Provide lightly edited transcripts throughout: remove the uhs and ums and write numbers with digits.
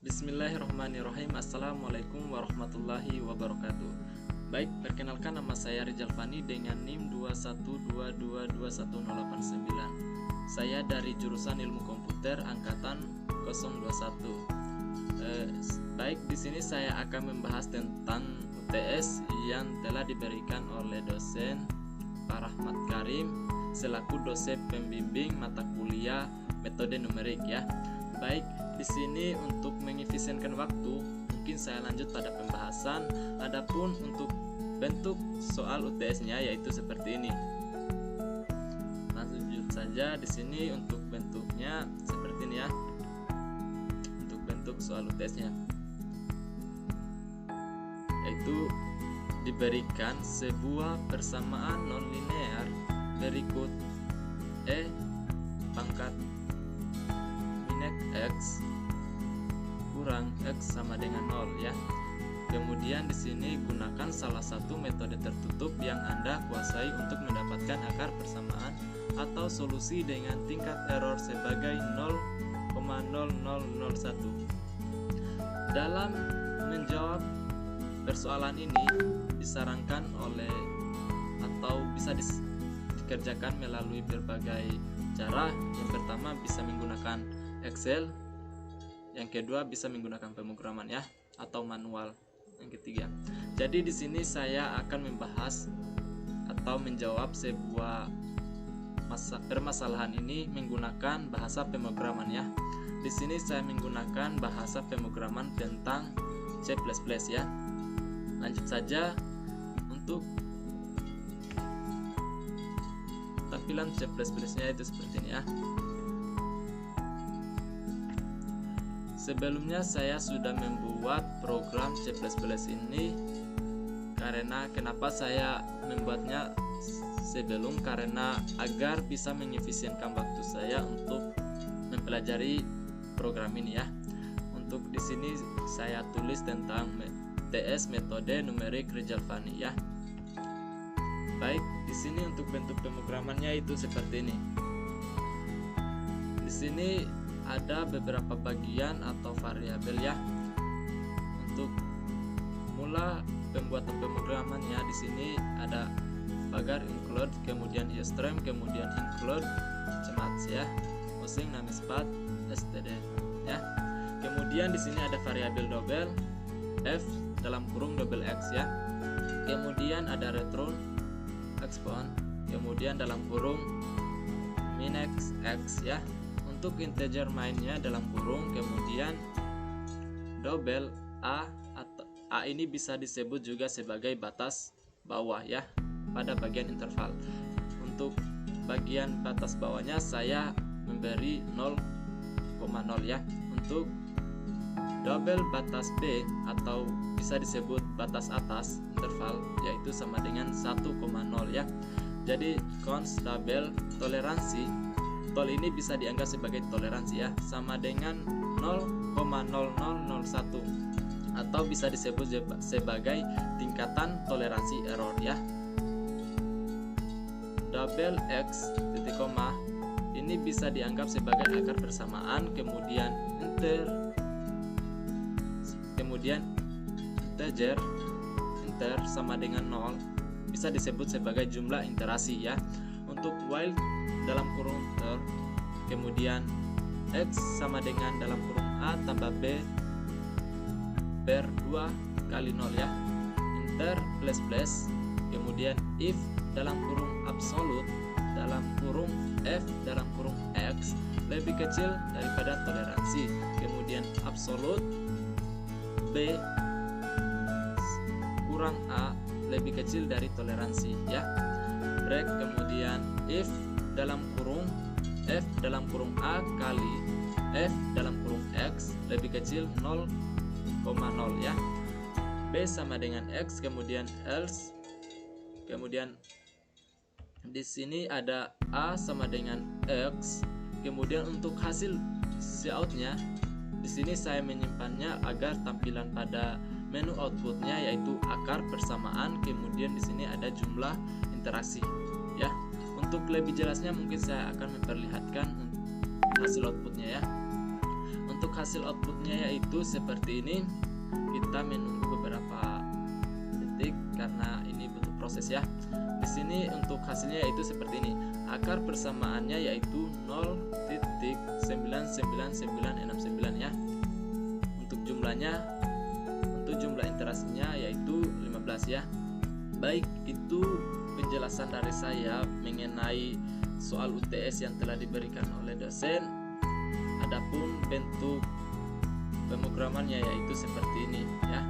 Bismillahirrahmanirrahim. Assalamualaikum warahmatullahi wabarakatuh. Baik, perkenalkan nama saya Rizal Fani dengan NIM 212221089. Saya dari jurusan Ilmu Komputer angkatan 021. Baik, di sini saya akan membahas tentang UTS yang telah diberikan oleh dosen Pak Rahmat Karim selaku dosen pembimbing mata kuliah metode numerik ya. Baik, di sini untuk mengefisienkan waktu, mungkin saya lanjut pada pembahasan. Adapun untuk bentuk soal UTS-nya yaitu seperti ini. Lanjut saja di sini untuk bentuknya seperti ini ya. Untuk bentuk soal UTS-nya yaitu diberikan sebuah persamaan nonlinear berikut E pangkat X kurang X sama dengan 0 ya. Kemudian di sini gunakan salah satu metode tertutup yang Anda kuasai untuk mendapatkan akar persamaan atau solusi dengan tingkat error sebagai 0,0001. Dalam menjawab persoalan ini disarankan oleh atau bisa dikerjakan melalui berbagai cara. Yang pertama bisa menggunakan Excel, yang kedua bisa menggunakan pemrograman ya atau manual, yang ketiga. Jadi di sini saya akan membahas atau menjawab sebuah permasalahan ini menggunakan bahasa pemrograman ya. Di sini saya menggunakan bahasa pemrograman tentang C++ ya. Lanjut saja untuk tampilan C++-nya itu seperti ini ya. Sebelumnya saya sudah membuat program C++ ini. Kenapa saya membuatnya sebelum? Karena agar bisa mengefisienkan waktu saya untuk mempelajari program ini ya. Untuk di sini saya tulis tentang TS metode numerik Rizal Fani ya. Baik, di sini untuk bentuk pemrogramannya itu seperti ini. Di sini ada beberapa bagian atau variabel ya. Untuk mula pembuatan pemrogramannya di sini ada pagar include, kemudian isTrem, kemudian include cemats ya, using namespath std ya. Kemudian di sini ada variabel double f dalam kurung double x ya. Kemudian ada return expon, kemudian dalam kurung minx x ya. Untuk integer mainnya dalam kurung, kemudian double a atau a ini bisa disebut juga sebagai batas bawah ya pada bagian interval. Untuk bagian batas bawahnya saya memberi 0,0 ya. Untuk double batas b atau bisa disebut batas atas interval yaitu sama dengan 1,0 ya. Jadi const double toleransi tol ini bisa dianggap sebagai toleransi ya, sama dengan 0,0001 atau bisa disebut sebagai tingkatan toleransi error ya. Double x titik koma ini bisa dianggap sebagai akar persamaan, kemudian integer enter sama dengan 0 bisa disebut sebagai jumlah iterasi ya. Untuk while dalam kurung ter, kemudian x sama dengan dalam kurung a tambah b per 2 kali 0 ya. Enter plus plus, kemudian if dalam kurung absolut dalam kurung f dalam kurung x lebih kecil daripada toleransi, kemudian absolut b kurang a lebih kecil dari toleransi ya. Break, kemudian if dalam kurung f dalam kurung a kali f dalam kurung x lebih kecil 0,0 ya. B sama dengan x, kemudian else, kemudian di sini ada a sama dengan x, kemudian untuk hasil coutnya di sini saya menyimpannya agar tampilan pada menu outputnya yaitu akar persamaan, kemudian di sini ada jumlah interaksi ya. Untuk lebih jelasnya mungkin saya akan memperlihatkan hasil outputnya ya. Untuk hasil outputnya yaitu seperti ini. Kita menunggu beberapa detik karena ini butuh proses ya. Di sini untuk hasilnya yaitu seperti ini. Akar persamaannya yaitu 0.99969 ya. Untuk jumlahnya, untuk jumlah interasinya yaitu 15 ya. Baik, itu penjelasan dari saya mengenai soal UTS yang telah diberikan oleh dosen. Adapun bentuk pemrogramannya yaitu seperti ini ya.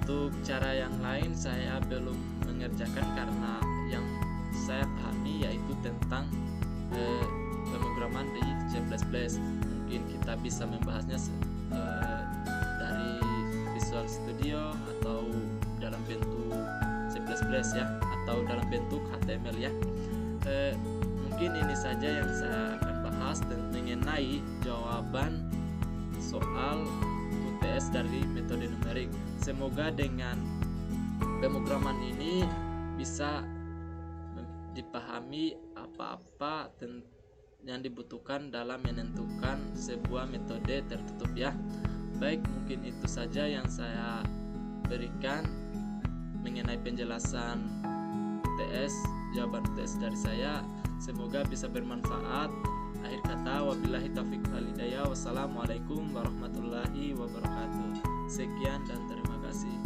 Untuk cara yang lain saya belum mengerjakan karena yang saya pahami yaitu tentang pemrograman di C++. Mungkin kita bisa membahasnya dari Visual Studio atau dalam bentuk C++ ya, atau dalam bentuk HTML ya. Mungkin ini saja yang saya akan bahas dan mengenai jawaban soal UTS dari metode numerik. Semoga dengan pemrograman ini bisa dipahami apa-apa yang dibutuhkan dalam menentukan sebuah metode tertutup ya. Baik, mungkin itu saja yang saya berikan mengenai penjelasan UTS, jawaban UTS dari saya. Semoga bisa bermanfaat. Akhir kata, wabillahi taufiq wal hidayah. Wassalamualaikum warahmatullahi wabarakatuh. Sekian dan terima kasih.